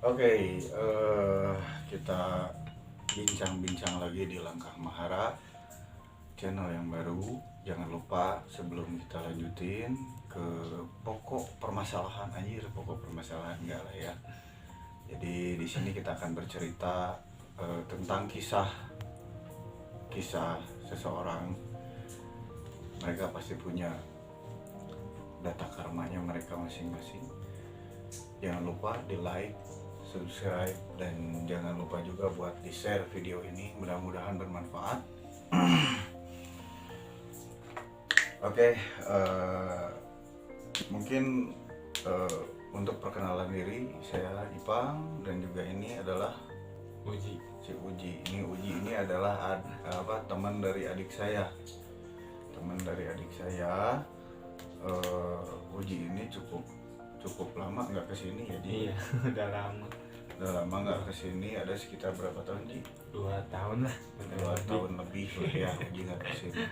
Oke, kita bincang-bincang lagi di Langkah Mahara, channel yang baru. Jangan lupa sebelum kita lanjutin ke pokok permasalahan, pokok permasalahan enggak lah ya. Jadi di sini kita akan bercerita tentang kisah seseorang. Mereka pasti punya data karmanya mereka masing-masing. Jangan lupa di like, subscribe, dan jangan lupa juga buat di share video ini. Mudah-mudahan bermanfaat. Oke, mungkin untuk perkenalan diri, saya Ipang dan juga ini adalah Uji. si Uji. Uji ini adalah teman dari adik saya. Uji ini cukup lama nggak kesini ya, Ji? Iya, udah lama Nggak kesini, ada sekitar berapa tahun, Ji? 2 tahun lah. 2 tahun lebih lah ya Uji nggak kesini.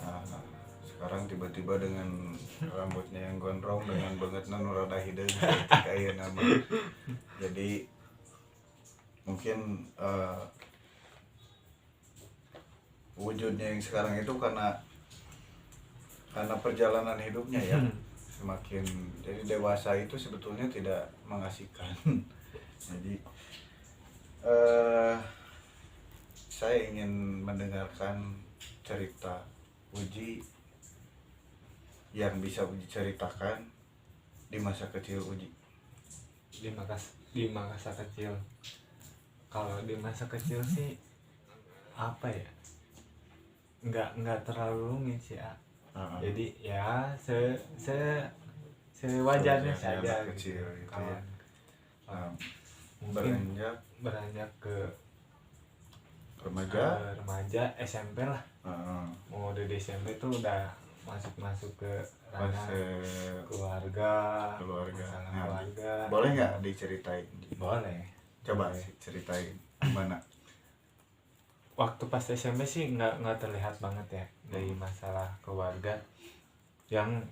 Nah, sekarang tiba-tiba dengan rambutnya yang gondrong, dengan bangetna nu rada hideung kayak nama. Jadi mungkin wujudnya yang sekarang itu karena perjalanan hidupnya ya. Semakin jadi dewasa itu sebetulnya tidak mengasihkan. Jadi saya ingin mendengarkan cerita Uji yang bisa Uji ceritakan di masa kecil Uji. Di masa kecil. Kalau di masa kecil sih apa ya? Enggak terlalu rumit sih ya. Jadi ya sewajarnya saja kecil gitu kalau ya. mungkin beranjak ke remaja SMP lah. Mau dari SMP tuh udah masuk ke ranah keluarga. Boleh nggak diceritain? Boleh. Coba ceritain gimana. Waktu pas SMP sih nggak terlihat banget ya dari masalah keluarga. Yang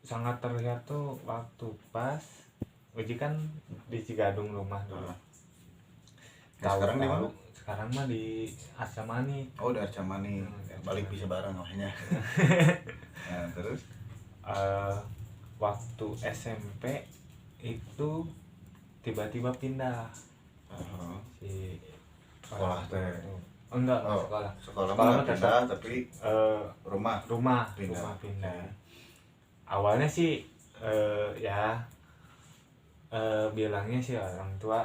sangat terlihat tuh waktu pas Uji kan di Cigadung rumah dulu. Sekarang di mana? Sekarang mah di Arcamani. Oh, di Arcamani. Balik bisa bareng makanya. Nah, terus waktu SMP itu tiba-tiba pindah si sekolah teh. Enggak, sekolah mah pindah tapi rumah pindah. Awalnya sih bilangnya sih orang tua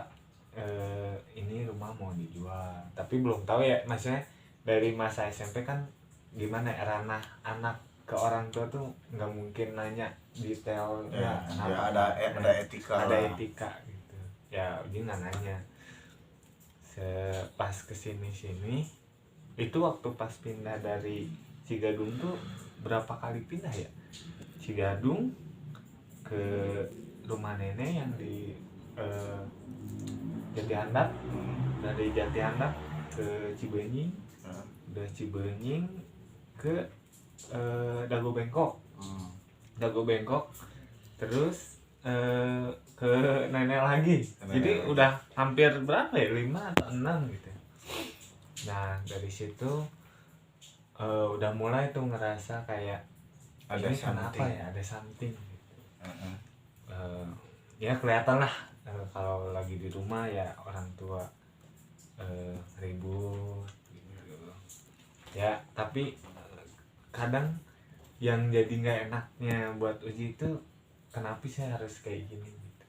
ini rumah mau dijual, tapi belum tahu ya, maksudnya dari masa SMP kan gimana ya, ranah anak ke orang tua tuh nggak mungkin nanya detailnya ya, ada etika gitu ya. Uji nggak nanya. Pas kesini itu waktu pas pindah dari Cigadung tuh berapa kali pindah ya, Cigadung ke rumah nenek yang di Jati Handap, dari Jati Handap ke Cibenying, dari Cibenying ke Dago Bengkok, terus ke nenek lagi. Jadi udah hampir berapa ya, 5 atau 6 gitu. Nah dari situ udah mulai tuh ngerasa kayak ada ini something. Kenapa ya, ada something gitu. Ya kelihatan lah kalau lagi di rumah ya orang tua ribut gitu. Ya tapi kadang yang jadi nggak enaknya buat Uji itu kenapa sih harus kayak gini gitu.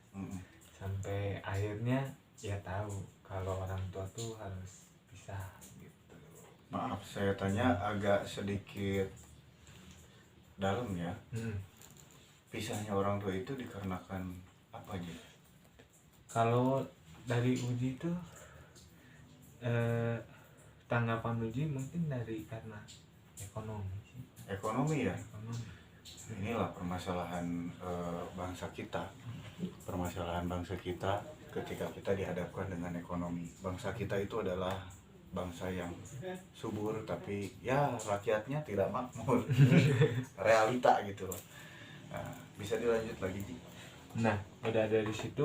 Sampai akhirnya ya tahu kalau orang tua tuh harus pisah gitu. Maaf saya tanya agak sedikit dalam ya. Pisahnya orang tua itu dikarenakan apa aja? Kalau dari Uji tuh tanggapan Uji mungkin dari karena ekonomi sih. Ekonomi ya. Inilah permasalahan bangsa kita. Permasalahan bangsa kita ketika kita dihadapkan dengan ekonomi. Bangsa kita itu adalah bangsa yang subur tapi ya rakyatnya tidak makmur. Realita gitu loh. Nah, bisa dilanjut lagi, Ji. Nah udah dari situ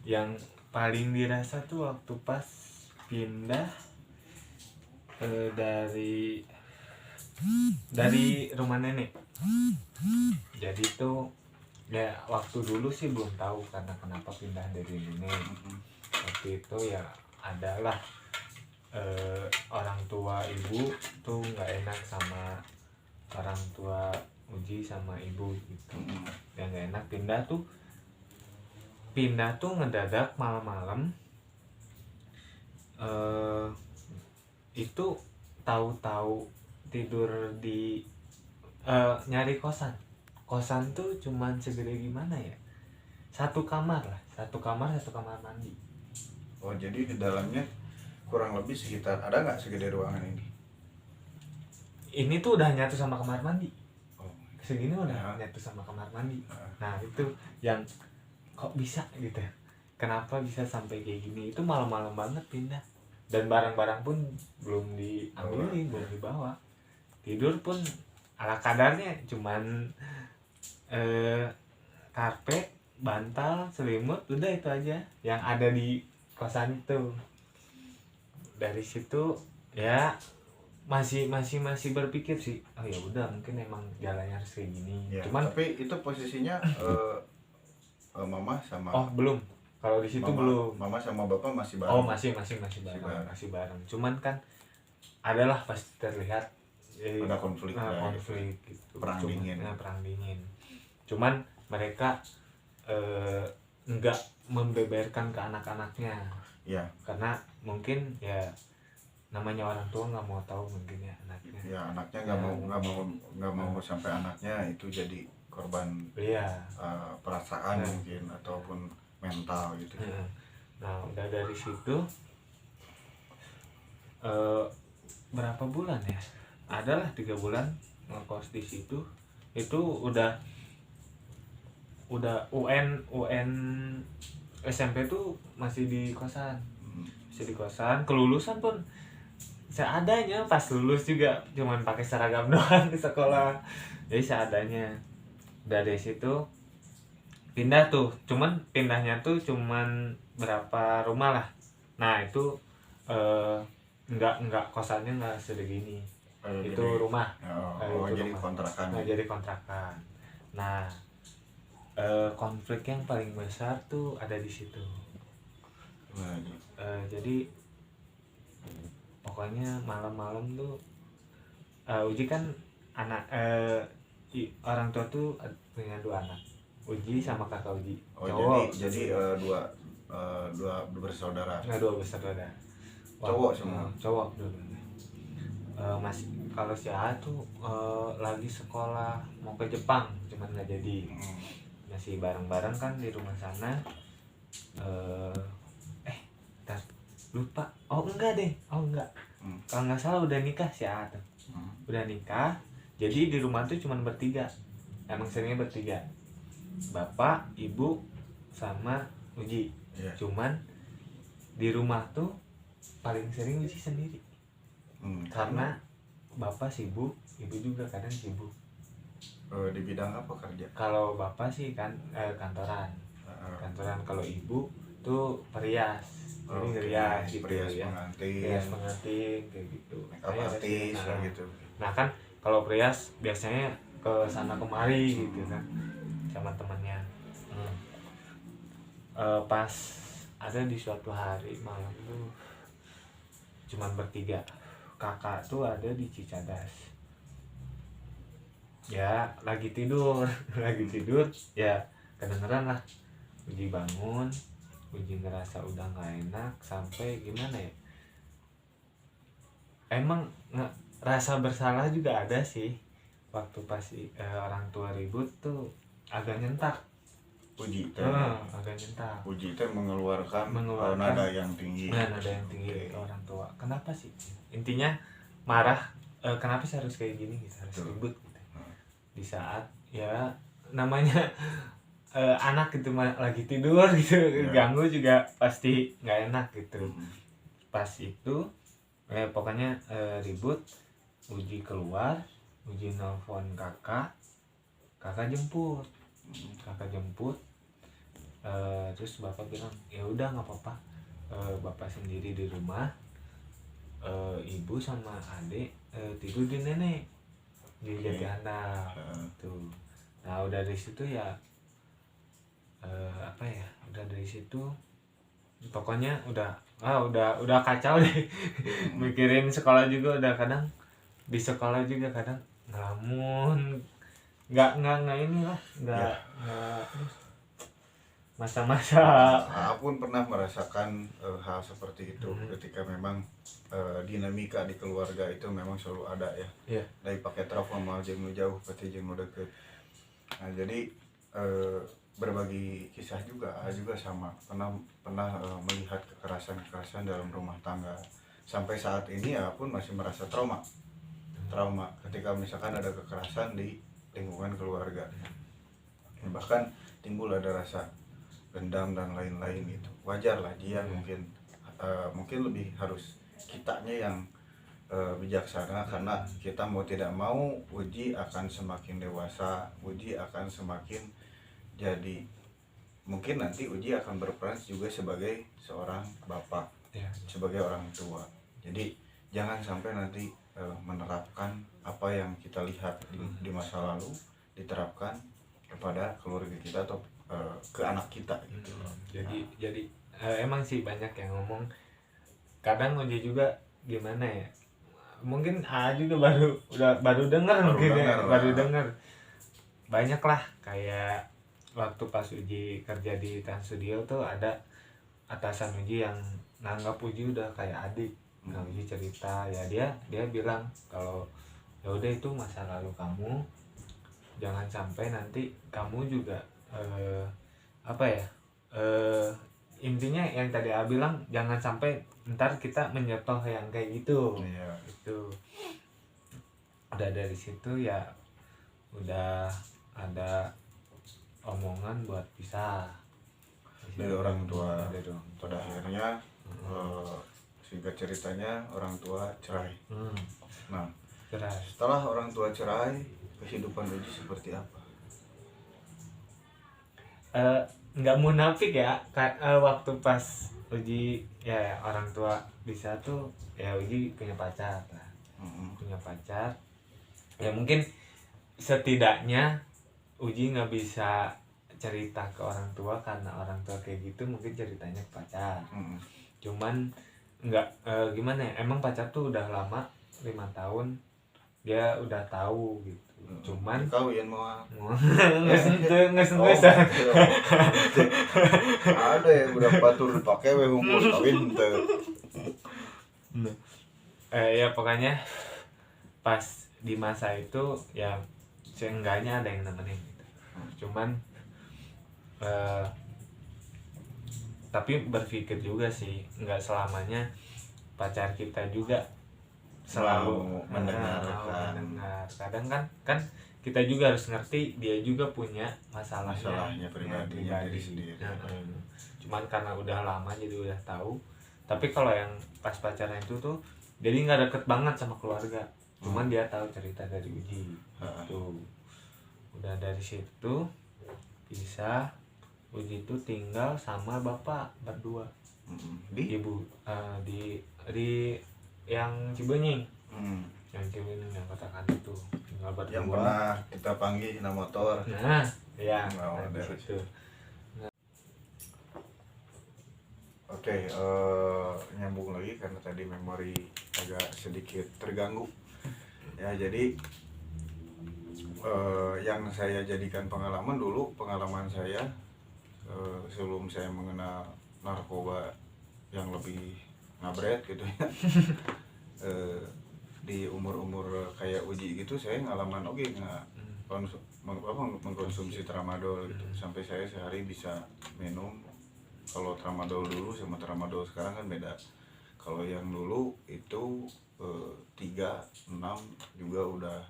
Yang paling dirasa tuh waktu pas pindah dari rumah nenek. Jadi tuh ya waktu dulu sih belum tahu karena kenapa pindah dari nenek. Waktu itu ya adalah orang tua ibu tuh nggak enak sama orang tua Uji sama ibu gitu. Yang nggak enak pindah tuh ngedadak malam-malam. Itu tahu-tahu tidur di nyari kosan tuh cuman segede gimana ya, satu kamar mandi. Oh, jadi di dalamnya kurang lebih sekitar, ada nggak segede ruangan Ini tuh udah nyatu sama kamar mandi. Oh, Segini udah nyatu sama kamar mandi. Nah itu yang kok bisa gitu, kenapa bisa sampai kayak gini. Itu malam-malam banget pindah, dan barang-barang pun belum diambilin, belum dibawa. Tidur pun ala kadarnya, cuman karpet, bantal, selimut, udah itu aja yang ada di kosan itu. Dari situ ya masih berpikir sih, oh ya udah mungkin emang jalannya harus kayak gini ya, cuman tapi itu posisinya mama sama belum, kalau di situ belum. Mama sama bapak masih bareng. Oh masih bareng. Cuman kan adalah pasti terlihat ada konflik gitu. Perang dingin. Cuman mereka enggak membeberkan ke anak-anaknya. Ya. Karena mungkin ya namanya orang tua nggak mau tahu mungkin ya anaknya. Ya, anaknya nggak mau sampai anaknya itu jadi korban perasaan mungkin ataupun mental gitu. Nah udah dari situ berapa bulan ya, adalah 3 bulan ngekos di situ. Itu udah UN SMP tuh masih di kosan. Kelulusan pun seadanya, pas lulus juga cuman pakai seragam doang di sekolah, jadi seadanya. Dari situ pindah tuh, cuman pindahnya tuh cuman berapa rumah lah. Nah itu enggak kosannya enggak segini. Itu gini. Rumah. Jadi rumah. Kontrakan. Nah, jadi kontrakan. Nah konflik yang paling besar tuh ada di situ. Jadi pokoknya malam-malam tuh Uji kan anak orang tua tuh punya 2 anak, Uji sama kakak Uji. Cowok. Jadi dua bersaudara. Nah, 2 bersaudara. Cowok semua. Cowok dulu. Masih kalau si A tuh lagi sekolah mau ke Jepang, cuman nggak jadi. Masih bareng-bareng kan di rumah sana. Lupa. Enggak. Kalau nggak salah udah nikah si A tuh. Udah nikah. Jadi di rumah tuh cuman bertiga. Emang seringnya bertiga. Bapak, ibu, sama Uji. Yeah. Cuman di rumah tuh paling sering Uji sendiri. Karena bapak sibuk, ibu juga kadang sibuk. Di bidang apa kerja? Kalau bapak sih kan kantoran. Kalau ibu tuh perias. Jadi rias gitu ya. Perias pengantin kayak gitu. Artis gitu. Nah kan kalau perias biasanya ke sana kemari gitu kan sama temannya. Pas ada di suatu hari malam tuh cuman bertiga. Kakak tuh ada di Cicadas. Ya lagi tidur ya kedengeran lah. Uji bangun, Uji ngerasa udah nggak enak sampai gimana ya, emang rasa bersalah juga ada sih. Waktu pas orang tua ribut tuh agak nyentak. Uji agak nyentak. Uji itu mengeluarkan nada yang tinggi. Nada yang tinggi ke orang tua. Kenapa sih? Intinya marah. Kenapa sih harus kayak gini? Gitu, harus ribut. Gitu. Di saat ya namanya anak gitu lagi tidur gitu, ganggu juga pasti nggak enak gitu. Pas itu pokoknya ribut. Uji keluar, Uji nelfon kakak jemput. Terus bapak bilang ya udah nggak apa-apa, bapak sendiri di rumah, ibu sama adik tidur di nenek di Oke. jati handap tuh. Nah udah dari situ ya apa ya, udah dari situ pokoknya udah kacau deh. Mikirin sekolah juga udah, kadang di sekolah juga kadang ngelamun, nggak inilah, nggak Ya. masa-masa. Aku pun pernah merasakan hal seperti itu ketika memang dinamika di keluarga itu memang selalu ada ya. Iya. Dari pakai trauma jeung nu jauh pasti jeung nu deket. Nah, jadi berbagi kisah juga sama pernah melihat kekerasan dalam rumah tangga. Sampai saat ini ya pun masih merasa trauma ketika misalkan ada kekerasan di lingkungan keluarga. Bahkan timbul ada rasa dendam dan lain-lain gitu. Wajar lah dia mungkin lebih harus kitanya yang bijaksana, karena kita mau tidak mau Uji akan semakin dewasa, Uji akan semakin jadi, mungkin nanti Uji akan berperan juga sebagai seorang bapak, sebagai orang tua. Jadi jangan sampai nanti menerapkan apa yang kita lihat di masa lalu diterapkan kepada keluarga kita atau ke anak kita gitu. Jadi emang sih banyak yang ngomong, kadang Uji juga gimana ya, mungkin juga baru dengar mungkin ya, baru dengar. Banyak lah kayak waktu pas Uji kerja di Trans Studio tuh ada atasan Uji yang nganggap Uji udah kayak adik. Nah Uji cerita ya, dia bilang kalau ya udah itu masa lalu kamu, jangan sampai nanti kamu juga apa ya, intinya yang tadi A bilang, jangan sampai ntar kita menyotoh yang kayak gitu. Itu udah dari situ ya udah ada omongan buat pisah dari orang tua. Pada akhirnya singkat ceritanya orang tua cerai. Nah cerai. Setelah orang tua cerai, kehidupan Uji seperti apa? Nggak munafik ya, waktu pas Uji ya orang tua bisa tuh ya Uji punya pacar lah. Punya pacar ya, mungkin setidaknya Uji nggak bisa cerita ke orang tua karena orang tua kayak gitu, mungkin ceritanya ke pacar. Cuman nggak gimana ya, emang pacar tuh udah lama 5 tahun dia udah tahu gitu. Cuman kawin mau nggak ada yang udah patur pakai umur kawin tuh. Ya pokoknya pas di masa itu ya seenggaknya ada yang nemenin gitu. Cuman tapi berpikir juga sih, nggak selamanya pacar kita juga selalu mendengar. Kadang kan kita juga harus ngerti dia juga punya masalahnya pribadinya diri sendiri. Cuman karena udah lama jadi udah tahu. Tapi kalau yang pas pacaran itu tuh jadi nggak deket banget sama keluarga, cuman dia tahu cerita dari Uji tuh. Udah dari situ bisa Uji tuh tinggal sama bapak berdua di ibu di yang Cibenying. Yang Cibenying yang katakan itu tinggal berdua. Yang pernah kita panggil nama motor. Nah ya dari situ. Oke, nyambung lagi karena tadi memori agak sedikit terganggu. Ya jadi yang saya jadikan pengalaman saya sebelum saya mengenal narkoba yang lebih ngabret gitu ya. Di umur kayak Uji gitu saya ngalaman mengkonsumsi tramadol gitu. Sampai saya sehari bisa minum. Kalau tramadol dulu sama tramadol sekarang kan beda. Kalau yang dulu itu 3-6 juga udah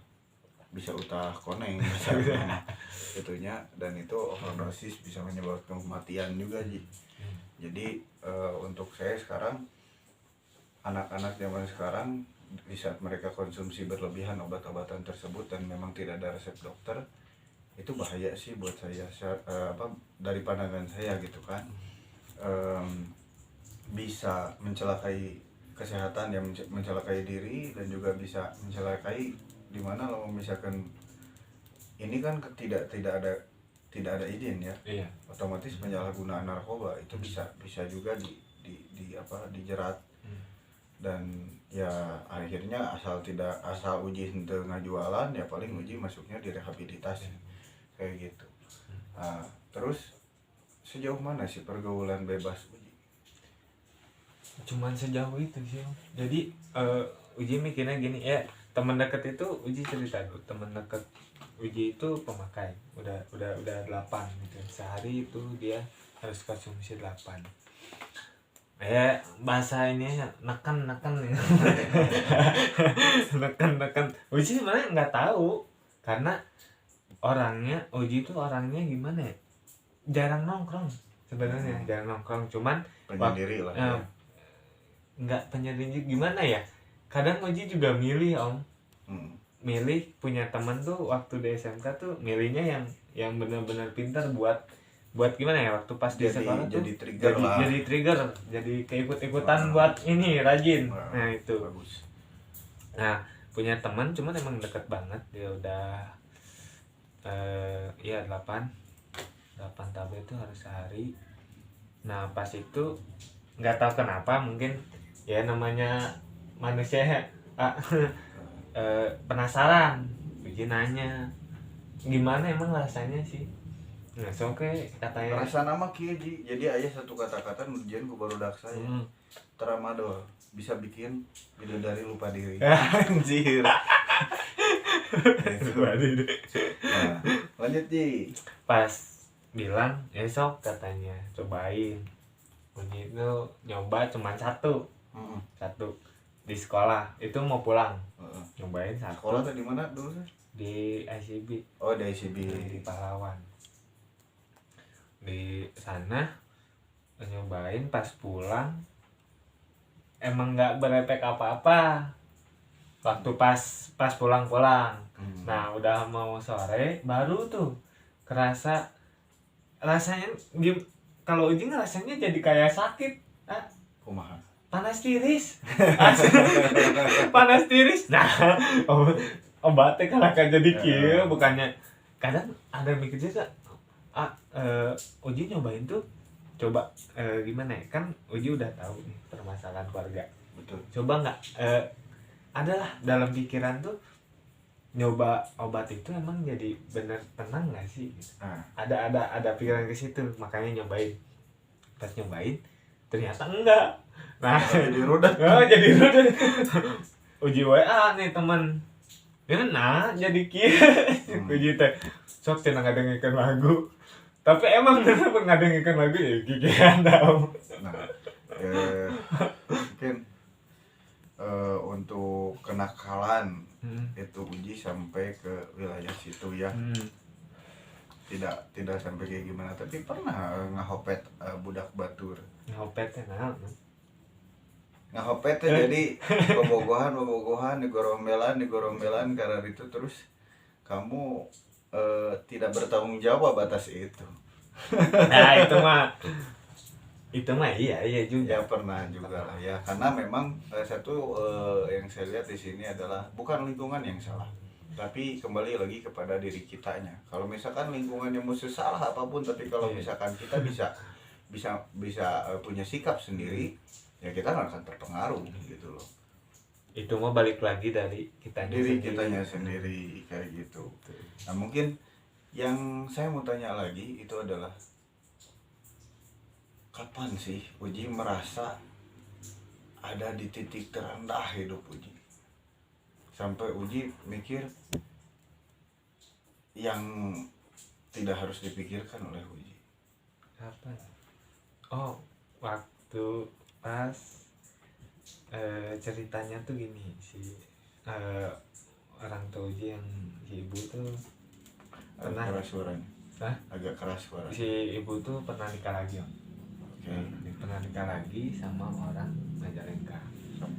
bisa utah koneng misalnya itunya, dan itu overdosis bisa menyebabkan kematian juga Ji. Jadi untuk saya sekarang, anak-anak zaman sekarang di saat mereka konsumsi berlebihan obat-obatan tersebut dan memang tidak ada resep dokter, itu bahaya sih buat saya, dari pandangan saya gitu kan. Bisa mencelakai kesehatan, yang mencelakai diri, dan juga bisa mencelakai dimana kalau misalkan ini kan tidak ada izin ya. Iya. Otomatis penyalahgunaan narkoba itu bisa juga dijerat. Dan ya akhirnya asal uji henteu ngajualan ya paling uji masuknya di rehabilitasi kayak gitu. Terus sejauh mana sih pergaulan bebas uji? Cuman sejauh itu sih. Jadi uji mikirnya gini ya, teman dekat itu uji cerita dulu, teman dekat uji itu pemakai udah 8 gitu. Sehari itu dia harus konsumsi 8. Bahasa ini neken neken uji sebenarnya nggak tahu, karena uji itu orangnya gimana ya, jarang nongkrong sebenarnya, jarang nongkrong, cuman penyendiri lah ya. Nggak penyendiri gimana ya, kadang uji juga milih milih punya teman tuh waktu di SMK tuh milihnya yang benar-benar pintar buat gimana ya, waktu pas di sekolah tuh jadi trigger, jadi keikut-ikutan buat ini rajin. Nah itu bagus. Nah punya teman cuman emang deket banget, dia udah 8 tablet itu harus sehari. Nah pas itu nggak tahu kenapa, mungkin ya namanya manusia penasaran, bikin nanya gimana emang rasanya sih. Nah katanya rasa nama kieu jadi aya satu kata-kata nujian ku barudak saya. Tramadol bisa bikin bidadari lupa diri. Anjir. Nah, lanjut Ji. Pas bilang esok katanya cobain uji itu, nyoba cuma satu di sekolah itu mau pulang. Nyobain satu. Sekolah tadi mana dulu? Di ICB. Oh di ICB di Pahlawan. Di sana nyobain, pas pulang emang nggak berefek apa-apa waktu pas pulang. Nah udah mau sore baru tuh kerasa rasanya kalau uji rasanya jadi kayak sakit. Kumaha? Panas tiris. Panas tiris. Nah obatnya kalau kayak jadi kieu, bukannya kadang ada mikir juga uji nyobain tuh coba gimana ya, kan uji udah tahu nih permasalahan keluarga. Betul. Coba nggak adalah dalam pikiran tuh nyoba obat itu emang jadi bener tenang nggak sih? Ada pikiran ke situ, makanya nyobain. Pas nyobain ternyata enggak. Nah jadi rudet. Jadi rudet. Uji WA nih teman. Nah jadi uji teh sok cenah ngadengikeun lagu. Tapi emang bener ngadengikeun lagu ya gigian tahu. Nah, mungkin untuk kenakalan itu uji sampai ke wilayah situ ya. Tidak sampai kayak gimana, tapi pernah ngahopet budak batur. Ngahopetnya naon? Ngahopet jadi bobogohan digorombelan karena itu terus kamu tidak bertanggung jawab atas itu. Nah itu mah iya juga. Ya pernah juga lah ya, karena memang satu yang saya lihat di sini adalah bukan lingkungan yang salah, tapi kembali lagi kepada diri kitanya. Kalau misalkan lingkungannya musuh salah apapun, tapi kalau misalkan kita bisa punya sikap sendiri, ya kita nggak akan terpengaruh gitu loh. Itu mau balik lagi dari kitanya sendiri kayak gitu. Nah mungkin yang saya mau tanya lagi itu adalah, kapan sih Uji merasa ada di titik terendah hidup Uji sampai Uji mikir yang tidak harus dipikirkan oleh Uji? Kapan? Oh, waktu pas ceritanya tuh gini, si orang tua Uji yang si ibu tuh pernah keras suaranya. Agak keras suara. Si ibu tuh pernah nikah lagi, pernah nikah lagi sama orang Majalengka.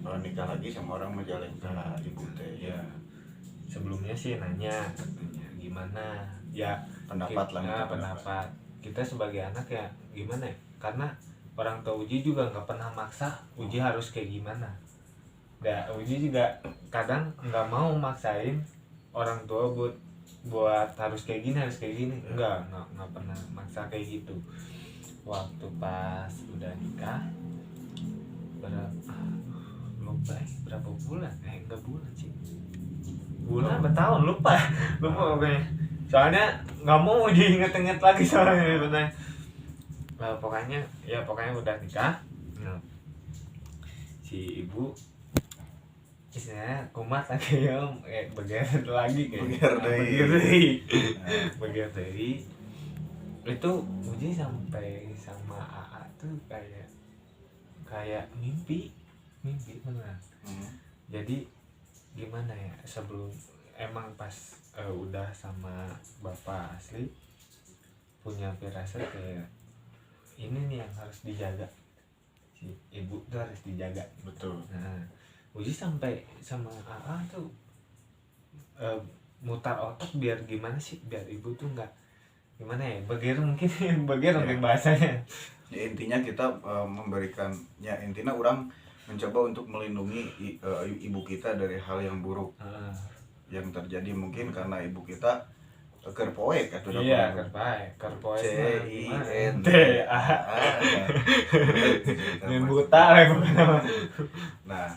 Nikah lagi sama orang Majalengka ibu teh ya. Sebelumnya sih nanya katanya gimana ya, pendapat lah, kita, pendapat kita sebagai anak ya gimana ya, karena orang tua Uji juga nggak pernah maksa Uji harus kayak gimana. Ya Uji juga kadang nggak mau maksain orang tua buat harus kayak gini, nggak pernah maksa kayak gitu. Waktu pas udah nikah berapa bulan, enggak bulan sih, bulan apa tahun lupa pokoknya, soalnya nggak mau diinget-inget lagi soalnya benar. Pokoknya udah nikah. Nah, si ibu istilahnya kumat lagi ya, beger lagi beger dari itu. Uji sampai sama AA tuh kayak mimpi beneran. Jadi gimana ya, sebelum emang pas udah sama bapak asli punya firasat kayak ini nih yang harus dijaga, si ibu tuh harus dijaga. Betul. Nah, Uji sampai sama AA tuh mutar otak biar gimana sih, biar ibu tuh nggak gimana ya, beger mungkin bahasanya. Ya, intinya kita memberikan, ya intinya orang mencoba untuk melindungi ibu kita dari hal yang buruk yang terjadi, mungkin karena ibu kita kerpoek atau kerpoek CINTA buta lah. Nah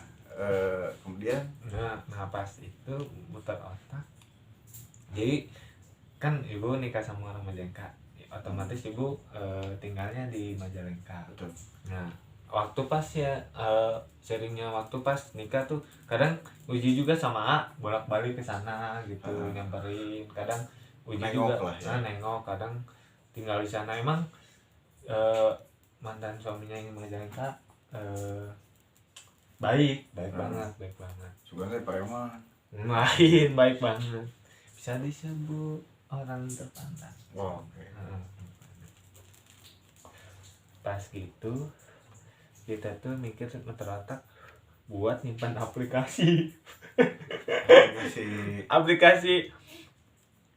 kemudian nah pas itu muter otak, jadi kan ibu nikah sama orang Majalengka, otomatis ibu tinggalnya di Majalengka. Betul. Nah waktu pas ya seringnya waktu pas nikah tuh kadang Uji juga sama A bolak-balik ke sana gitu, nyamperin. Kadang Uji nengok juga lah, ya. Nengok, kadang tinggal di sana. Emang mantan suaminya yang Majalengka baik banget. Sebenarnya Pak Emma Lain baik banget, bisa disebut orang terpandang. Wow, okay. Pas gitu kita tuh mikir muter otak buat nyimpan aplikasi. Aplikasi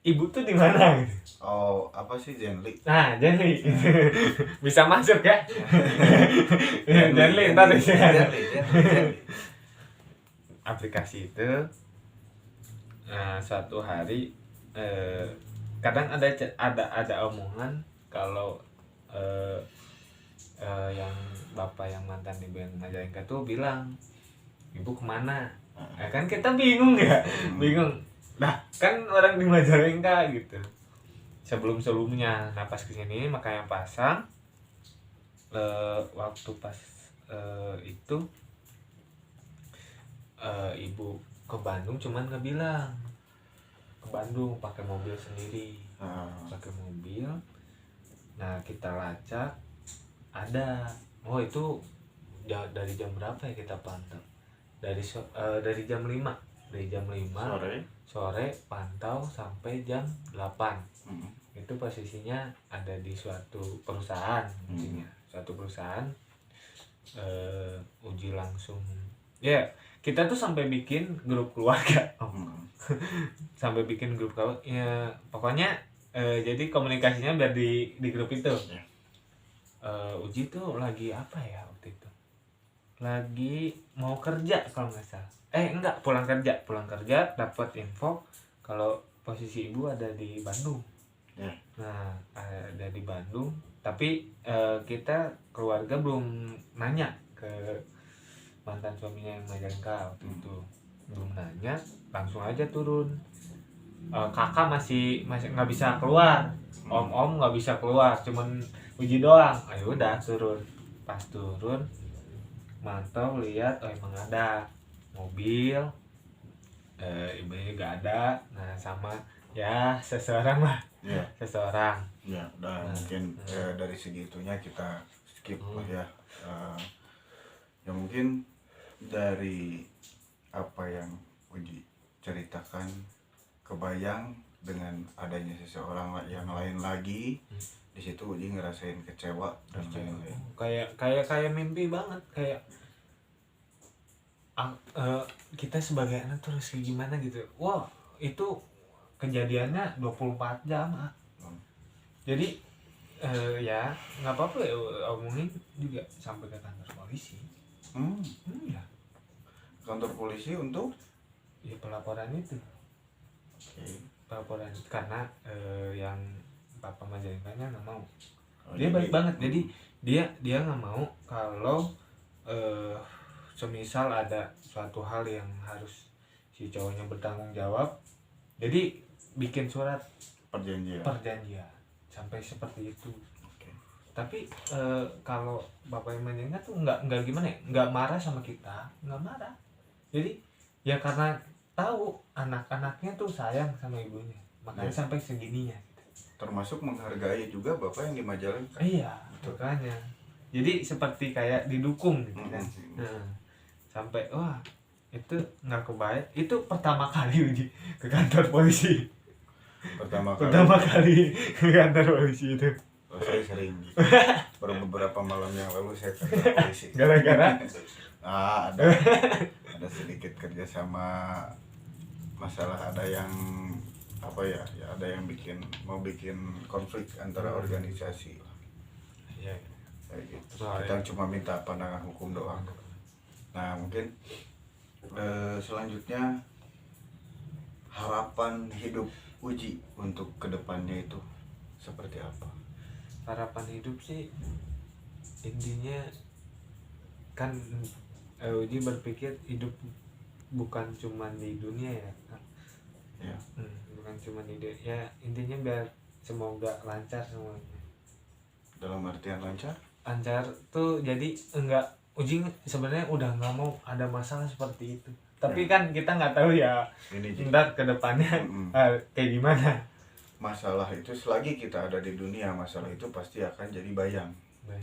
ibu tuh di mana gitu. Oh, apa sih Zenly? Nah, Zenly. Bisa masuk ya. Zenly entar Zenly. Aplikasi itu suatu hari kadang ada omongan kalau yang bapak yang mantan ibu yang Majalengka tuh bilang ibu kemana, kan kita bingung ya, bingung. Nah kan orang di Majalengka gitu sebelumnya. Nah pas kesini makanya pasang waktu pas itu ibu ke Bandung, cuman nggak bilang ke Bandung, pakai mobil sendiri. Pakai mobil. Nah kita lacak ada, oh itu dari jam berapa ya kita pantau, dari jam 5 sore pantau sampai jam 8. Itu posisinya ada di suatu perusahaan, suatu perusahaan. Uji langsung ya, kita tuh sampai bikin grup keluarga. Sampai bikin grup ya, pokoknya jadi komunikasinya biar di grup itu. Uji tuh lagi apa ya waktu itu, lagi mau kerja kalau nggak salah, enggak, pulang kerja dapat info kalau posisi ibu ada di Bandung. Nah ada di Bandung, tapi kita keluarga belum nanya ke mantan suaminya yang Majalengka waktu itu, belum nanya, langsung aja turun. Kakak masih nggak bisa keluar, om nggak bisa keluar, cuman Uji doang. Ayo udah turun. Pas turun mantau lihat, oh emang ada mobil, ibunya nggak ada. Nah sama ya seseorang lah, seseorang ya. Dan mungkin dari segi itunya kita skip lah ya. Ya mungkin dari apa yang Uji ceritakan kebayang dengan adanya seseorang yang lain lagi. Di situ Uji ngerasain kecewa dan lain-lain. Kayak mimpi banget, kayak kita sebagai anak tuh harus gimana gitu. Wah itu kejadiannya 24 jam. Jadi ya nggak apa-apa ya, omongin juga sampai ke kantor polisi. Ya Kantor polisi untuk ya pelaporan itu. Pelaporan karena yang Bapak Majalengkanya nggak mau. Dia baik banget, jadi dia nggak mau kalau semisal ada suatu hal yang harus si cowoknya bertanggung jawab, jadi bikin surat perjanjian sampai seperti itu. Tapi kalau Bapak yang meninggal tuh nggak gimana ya, nggak marah sama kita, nggak marah. Jadi ya karena tahu anak-anaknya tuh sayang sama ibunya, makanya sampai segininya. Termasuk menghargai juga Bapak yang di Majalengka. Iya, makanya. Jadi seperti kayak didukung gitu kan. Sampai wah itu nggak kebayang. Itu pertama kali Uji ke kantor polisi. Pertama kali ke kantor polisi itu. Saya sering gitu. Beberapa malam yang lalu saya ke kantor polisi. Gara-gara ada sedikit kerjasama, masalah ada yang apa ya ada yang mau bikin konflik antara organisasi. Iya. Kayak gitu. Kita cuma minta pandangan hukum doang. Nah mungkin selanjutnya harapan hidup Uji untuk kedepannya itu seperti apa? Harapan hidup sih intinya kan Uji berpikir hidup bukan cuma di dunia ya. Bukan cuma di dunia ya, intinya biar semoga lancar semuanya. Dalam artian lancar tuh jadi enggak, Uji sebenarnya udah nggak mau ada masalah seperti itu, tapi kan kita nggak tahu ya ntar kedepannya kayak gimana. Masalah itu selagi kita ada di dunia, masalah itu pasti akan jadi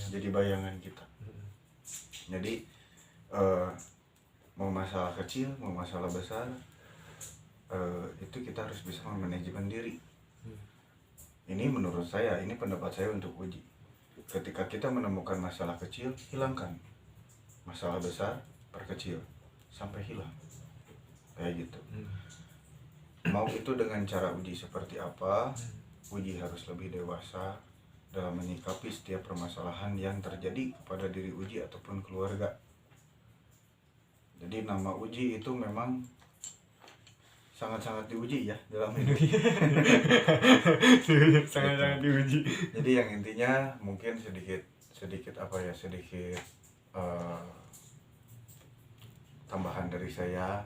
jadi bayangan kita. Jadi mau masalah kecil mau masalah besar, itu kita harus bisa memanajemen diri. Ini menurut saya, ini pendapat saya untuk Uji. Ketika kita menemukan masalah kecil, hilangkan. Masalah besar, perkecil sampai hilang. Kayak gitu. Mau itu dengan cara Uji seperti apa, Uji harus lebih dewasa dalam menyikapi setiap permasalahan yang terjadi kepada diri Uji ataupun keluarga. Jadi nama Uji itu memang sangat-sangat diuji ya dalam hidup. Sangat-sangat diuji. Jadi yang intinya mungkin sedikit tambahan dari saya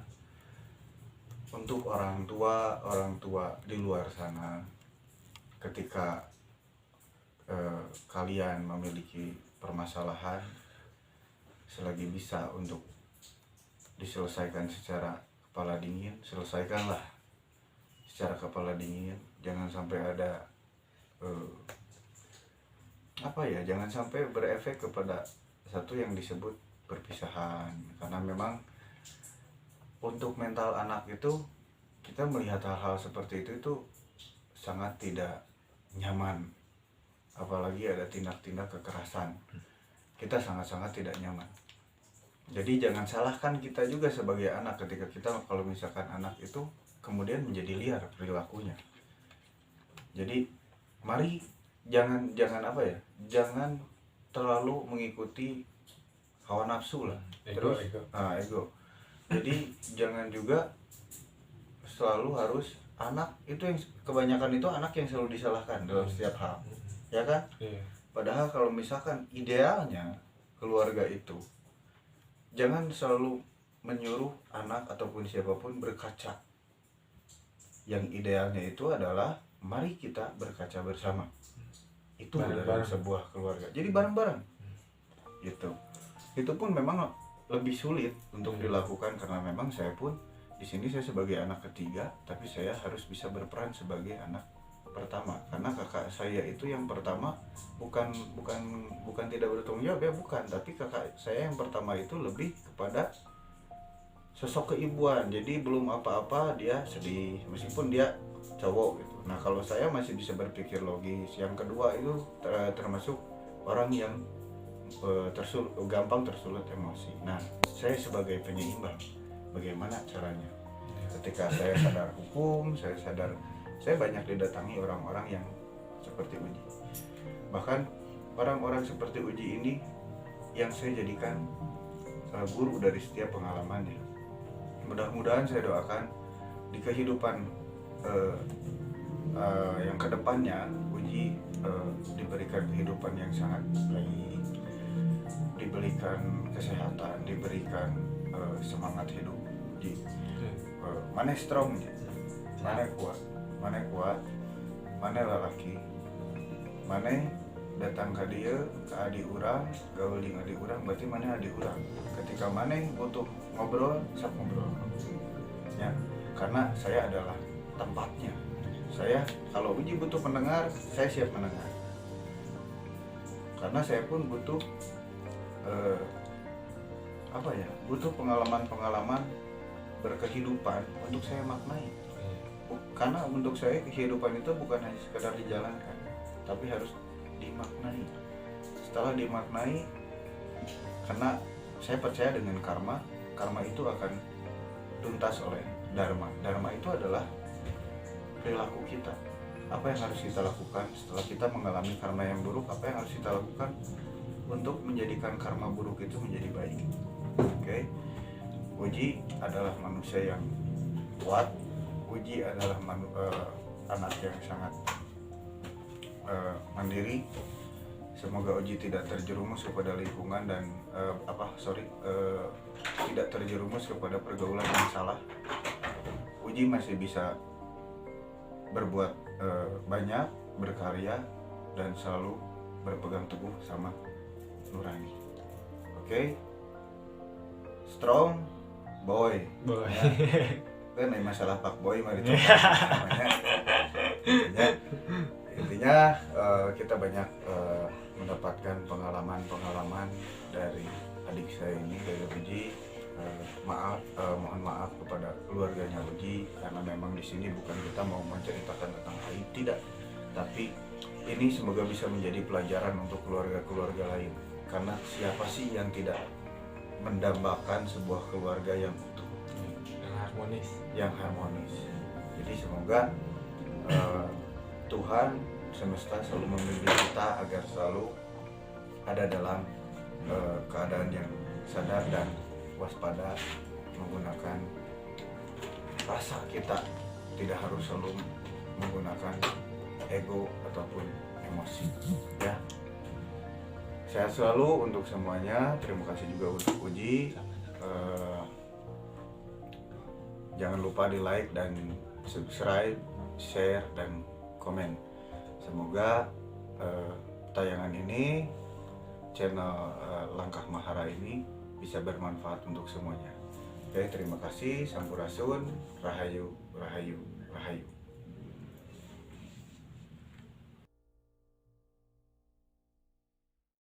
untuk orang tua di luar sana, ketika kalian memiliki permasalahan, selagi bisa untuk diselesaikan secara kepala dingin, selesaikanlah secara kepala dingin. Jangan sampai ada jangan sampai berefek kepada satu yang disebut perpisahan. Karena memang untuk mental anak itu, kita melihat hal-hal seperti itu sangat tidak nyaman. Apalagi ada tindak-tindak kekerasan, kita sangat-sangat tidak nyaman. Jadi jangan salahkan kita juga sebagai anak ketika kita, kalau misalkan anak itu kemudian menjadi liar perilakunya. Jadi mari jangan terlalu mengikuti hawa nafsu lah. Ego. Jadi jangan juga selalu harus anak itu yang kebanyakan itu anak yang selalu disalahkan dalam setiap hal, ya kan? Padahal kalau misalkan idealnya keluarga itu jangan selalu menyuruh anak ataupun siapapun berkaca. Yang idealnya itu adalah mari kita berkaca bersama. Itu dalam sebuah keluarga. Jadi bareng-bareng. Gitu. Itu pun memang lebih sulit untuk dilakukan karena memang saya pun di sini saya sebagai anak ketiga, tapi saya harus bisa berperan sebagai anak pertama. Karena kakak saya itu yang pertama bukan tidak bertanggung jawab ya, bukan, tapi kakak saya yang pertama itu lebih kepada sosok keibuan. Jadi belum apa-apa dia sedih meskipun dia cowok gitu. Nah, kalau saya masih bisa berpikir logis. Yang kedua itu termasuk orang yang gampang tersulut emosi. Nah, saya sebagai penyeimbang, bagaimana caranya? Ketika saya sadar hukum, saya sadar saya banyak didatangi orang-orang yang seperti Uji. Bahkan orang-orang seperti Uji ini yang saya jadikan guru dari setiap pengalamannya. Mudah-mudahan saya doakan di kehidupan yang kedepannya Uji diberikan kehidupan yang sangat baik, diberikan kesehatan, diberikan semangat hidup. Uji mana strong, mana kuat, mana lalaki, mana datang ke dia, ke adik urang, gaul jeung adik urang, berarti mana adik urang. Ketika mana butuh ngobrol, sok ngobrol. Ya, karena saya adalah tempatnya. Saya kalau Uji butuh pendengar, saya siap mendengar. Karena saya pun butuh butuh pengalaman-pengalaman berkehidupan untuk saya maknai. Karena untuk saya kehidupan itu bukan hanya sekedar dijalankan, tapi harus dimaknai. Setelah dimaknai, karena saya percaya dengan karma itu akan tuntas oleh dharma. Dharma itu adalah perilaku kita. Apa yang harus kita lakukan setelah kita mengalami karma yang buruk? Apa yang harus kita lakukan untuk menjadikan karma buruk itu menjadi baik? Oke. Uji adalah manusia yang kuat. Uji adalah anak yang sangat mandiri. Semoga Uji tidak terjerumus kepada lingkungan dan tidak terjerumus kepada pergaulan yang salah. Uji masih bisa berbuat banyak, berkarya, dan selalu berpegang teguh sama nurani. Oke. Strong boy. Ya. Kan masalah pak boy mah itu namanya. Intinya kita banyak mendapatkan pengalaman dari adik saya ini, dari Uji. Mohon maaf kepada keluarganya Uji, karena memang di sini bukan kita mau menceritakan tentang aib, tidak, tapi ini semoga bisa menjadi pelajaran untuk keluarga-keluarga lain. Karena siapa sih yang tidak mendambakan sebuah keluarga yang utuh, yang harmonis. Jadi semoga Tuhan semesta selalu membimbing kita agar selalu ada dalam keadaan yang sadar dan waspada, menggunakan rasa kita, tidak harus selalu menggunakan ego ataupun emosi. Ya, sehat selalu untuk semuanya. Terima kasih juga untuk Uji. Jangan lupa di like dan subscribe, share dan komen. Semoga tayangan ini, channel Langkah Mahara ini bisa bermanfaat untuk semuanya. Oke, terima kasih. Sampurasun, rahayu, rahayu, rahayu.